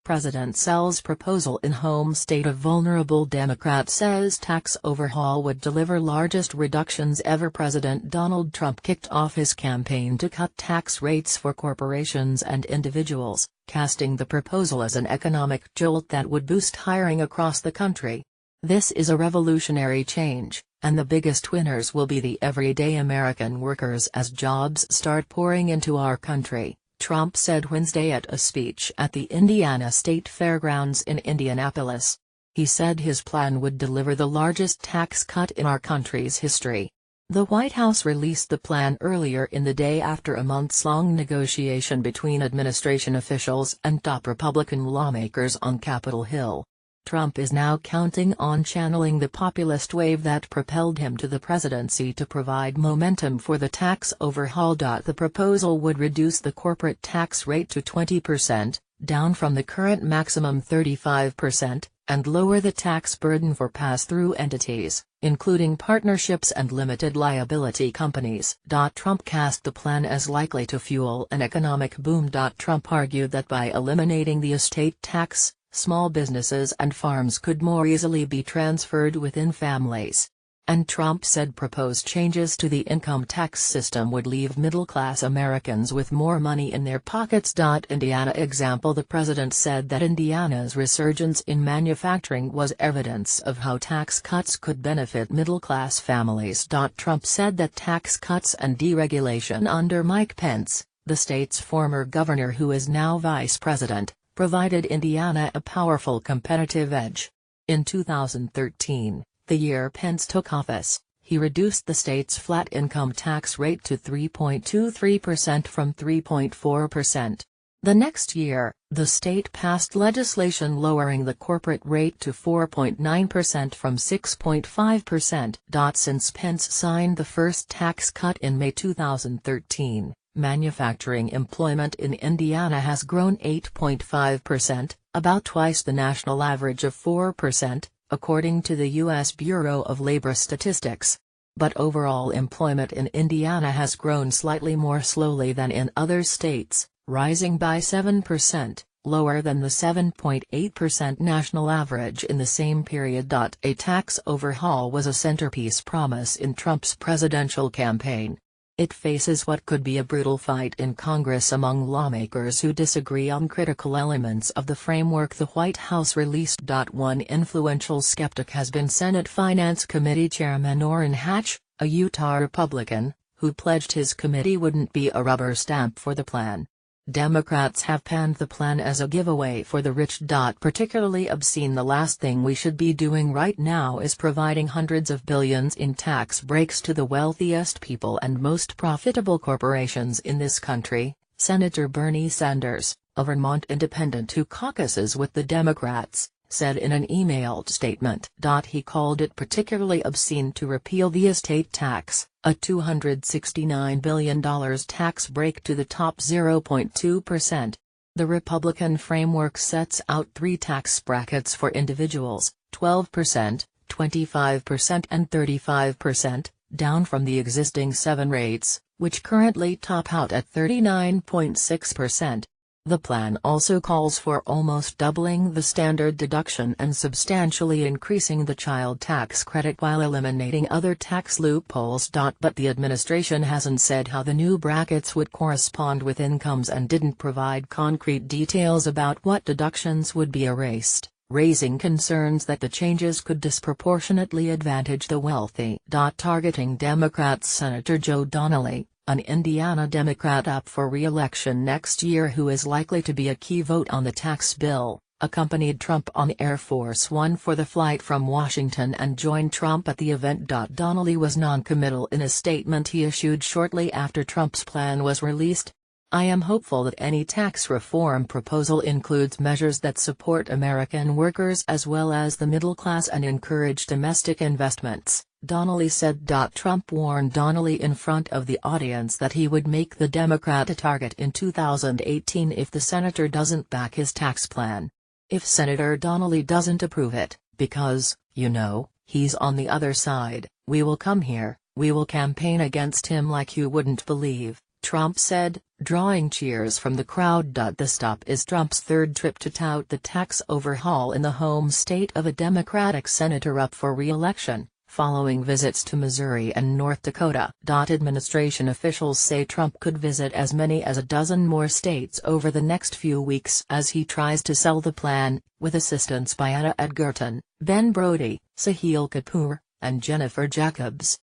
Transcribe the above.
President sells proposal in home state of vulnerable Democrat says tax overhaul would deliver largest reductions ever. President Donald Trump kicked off his campaign to cut tax rates for corporations and individuals, casting the proposal as an economic jolt that would boost hiring across the country. This is a revolutionary change, and the biggest winners will be the everyday American workers as jobs start pouring into our country, Trump said Wednesday at a speech at the Indiana State Fairgrounds in Indianapolis. He said his plan would deliver the largest tax cut in our country's history. The White House released the plan earlier in the day after a months-long negotiation between administration officials and top Republican lawmakers on Capitol Hill. Trump is now counting on channeling the populist wave that propelled him to the presidency to provide momentum for the tax overhaul. The proposal would reduce the corporate tax rate to 20%, down from the current maximum 35%, and lower the tax burden for pass-through entities, including partnerships and limited liability companies. Trump cast the plan as likely to fuel an economic boom. Trump argued that by eliminating the estate tax, small businesses and farms could more easily be transferred within families. And Trump said proposed changes to the income tax system would leave middle-class Americans with more money in their pockets. Indiana example. The president said that Indiana's resurgence in manufacturing was evidence of how tax cuts could benefit middle-class families. Trump said that tax cuts and deregulation under Mike Pence, the state's former governor who is now vice president, provided Indiana a powerful competitive edge. In 2013, the year Pence took office, he reduced the state's flat income tax rate to 3.23% from 3.4%. The next year, the state passed legislation lowering the corporate rate to 4.9% from 6.5%. Since Pence signed the first tax cut in May 2013, manufacturing employment in Indiana has grown 8.5%, about twice the national average of 4%, according to the U.S. Bureau of Labor Statistics. But overall employment in Indiana has grown slightly more slowly than in other states, rising by 7%, lower than the 7.8% national average in the same period. A tax overhaul was a centerpiece promise in Trump's presidential campaign. It faces what could be a brutal fight in Congress among lawmakers who disagree on critical elements of the framework the White House released. One influential skeptic has been Senate Finance Committee Chairman Orrin Hatch, a Utah Republican, who pledged his committee wouldn't be a rubber stamp for the plan. Democrats have panned the plan as a giveaway for the rich. Particularly obscene. The last thing we should be doing right now is providing hundreds of billions in tax breaks to the wealthiest people and most profitable corporations in this country, Senator Bernie Sanders, a Vermont independent who caucuses with the Democrats, said in an emailed statement. He called it particularly obscene to repeal the estate tax, a $269 billion tax break to the top 0.2%. The Republican framework sets out three tax brackets for individuals, 12%, 25% and 35%, down from the existing 7 rates, which currently top out at 39.6%. The plan also calls for almost doubling the standard deduction and substantially increasing the child tax credit while eliminating other tax loopholes. But the administration hasn't said how the new brackets would correspond with incomes and didn't provide concrete details about what deductions would be erased, raising concerns that the changes could disproportionately advantage the wealthy. Targeting Democrats. Senator Joe Donnelly, an Indiana Democrat up for re-election next year who is likely to be a key vote on the tax bill, accompanied Trump on Air Force One for the flight from Washington and joined Trump at the event. Donnelly was non-committal in a statement he issued shortly after Trump's plan was released. I am hopeful that any tax reform proposal includes measures that support American workers as well as the middle class and encourage domestic investments, Donnelly said. Trump warned Donnelly in front of the audience that he would make the Democrat a target in 2018 if the senator doesn't back his tax plan. If Senator Donnelly doesn't approve it, because, you know, he's on the other side, we will come here, we will campaign against him like you wouldn't believe, Trump said, drawing cheers from the crowd. The stop is Trump's third trip to tout the tax overhaul in the home state of a Democratic senator up for re-election, following visits to Missouri and North Dakota. Administration officials say Trump could visit as many as a dozen more states over the next few weeks as he tries to sell the plan, with assistance by Anna Edgerton, Ben Brody, Sahil Kapoor, and Jennifer Jacobs.